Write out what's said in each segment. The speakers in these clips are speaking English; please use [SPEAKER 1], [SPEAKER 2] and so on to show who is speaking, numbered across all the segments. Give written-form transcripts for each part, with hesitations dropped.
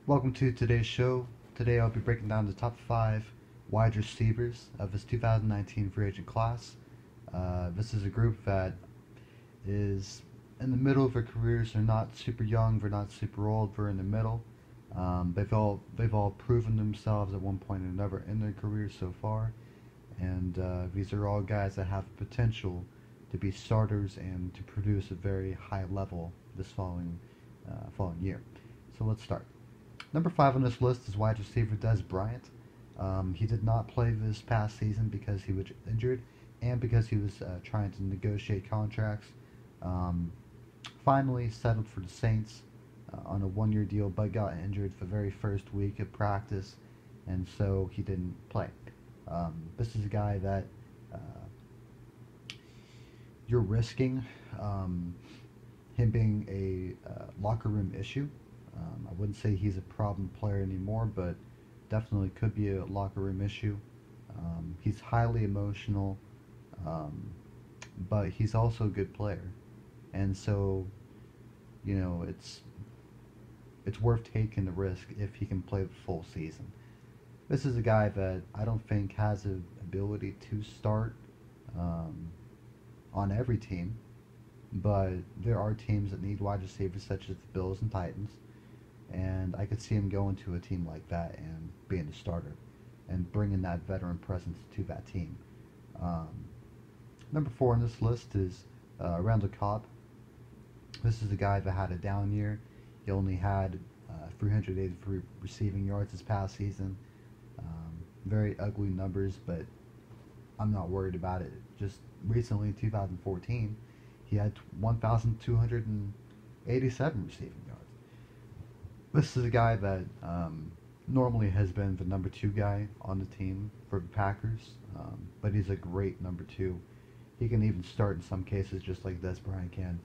[SPEAKER 1] Welcome to today's show. Today I'll be breaking down the top 5 wide receivers of this 2019 free agent class. This is a group that is in the middle of their careers. They're not super young, they're not super old, they're in the middle. They've all proven themselves at one point or another in their careers so far, and these are all guys that have potential to be starters and to produce a very high level this following year. So let's start. Number 5 on this list is wide receiver Dez Bryant. He did not play this past season because he was injured and because he was trying to negotiate contracts. Um, Finally settled for the Saints on a one-year deal, but got injured the very first week of practice, and so he didn't play. This is a guy that uh, you're risking him being a locker room issue. I wouldn't say he's a problem player anymore, but definitely could be a locker room issue. He's highly emotional, um, but he's also a good player, and so it's worth taking the risk if he can play the full season. This is a guy that I don't think has the ability to start um, on every team, but there are teams that need wide receivers such as the Bills and Titans, and I could see him going to a team like that and being a starter and bringing that veteran presence to that team. Um, Number 4 on this list is Randall Cobb. This is a guy that had a down year. He only had 383 receiving yards this past season. Very ugly numbers, but I'm not worried about it. Just recently, in 2014, he had 1,287 receiving yards. This is a guy that normally has been the number 2 guy on the team for the Packers, but he's a great number 2. He can even start in some cases just like Dez Bryant can,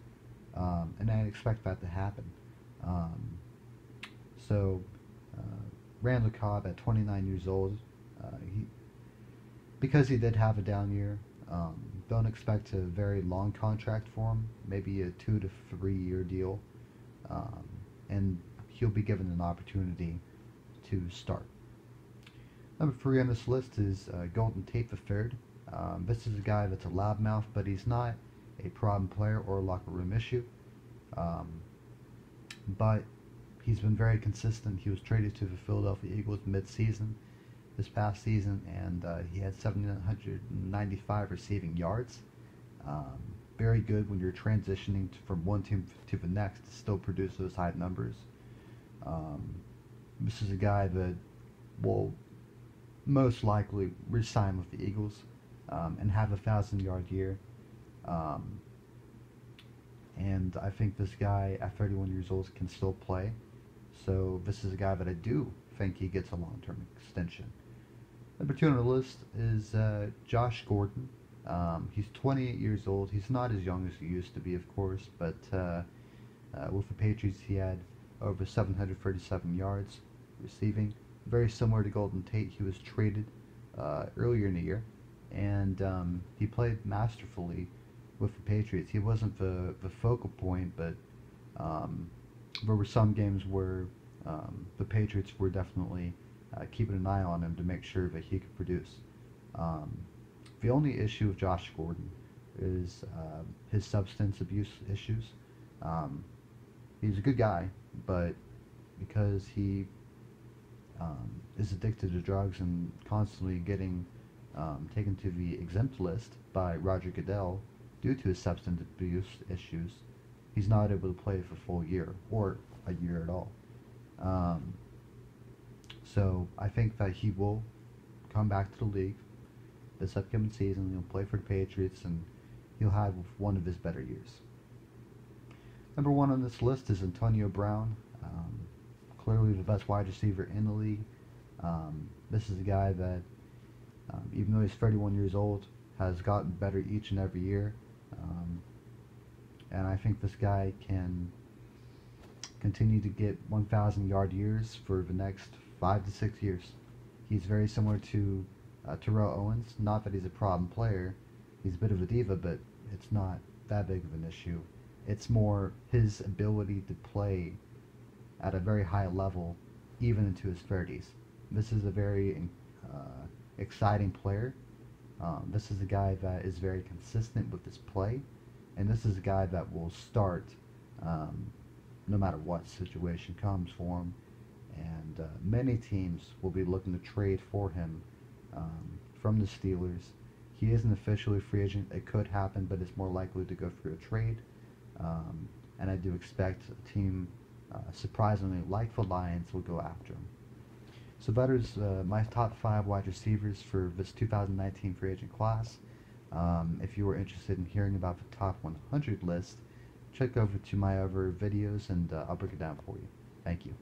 [SPEAKER 1] and I expect that to happen. Um, so, Randall Cobb at 29 years old, he because he did have a down year, don't expect a very long contract for him, maybe a 2 to 3 year deal, um, and he'll be given an opportunity to start. Number 3 on this list is Golden Tate III. This is a guy that's a loudmouth, but he's not a problem player or a locker room issue. Um, but he's been very consistent. He was traded to the Philadelphia Eagles mid-season this past season, and he had 795 receiving yards. Um, Very good when you're transitioning from one team to the next to still produce those high numbers. Um, this is a guy that will most likely resign with the Eagles and have a 1,000-yard year. Um, and I think this guy at 31 years old can still play. So this is a guy that I do think he gets a long-term extension. Number 2 on the list is Josh Gordon. He's 28 years old. He's not as young as he used to be, of course, but with the Patriots he had over 737 yards receiving. Very similar to Golden Tate, he was traded earlier in the year, and he played masterfully with the Patriots. He wasn't the focal point, but there were some games where the Patriots were definitely keeping an eye on him to make sure that he could produce. Um, the only issue with Josh Gordon is his substance abuse issues. Um, he's a good guy, but because he is addicted to drugs and constantly getting taken to the exempt list by Roger Goodell due to his substance abuse issues, he's not able to play for a full year or a year at all. Um, so I think that he will come back to the league this upcoming season. He'll play for the Patriots, and he'll have one of his better years. Number 1 on this list is Antonio Brown. Clearly the best wide receiver in the league. This is a guy that, even though he's 31 years old, has gotten better each and every year. And I think this guy can continue to get 1,000-yard years for the next 5 to 6 years. He's very similar to Terrell Owens. Not that he's a problem player. He's a bit of a diva, but it's not that big of an issue. It's more his ability to play at a very high level even into his 30s. This is a very exciting player. This is a guy that is very consistent with his play, and this is a guy that will start no matter what situation comes for him. And many teams will be looking to trade for him from the Steelers. He isn't officially a free agent. It could happen, but it's more likely to go through a trade. And I do expect a team, surprisingly, like the Lions, will go after him. So that is my top 5 wide receivers for this 2019 free agent class. If you are interested in hearing about the top 100 list, check over to my other videos and I'll break it down for you. Thank you.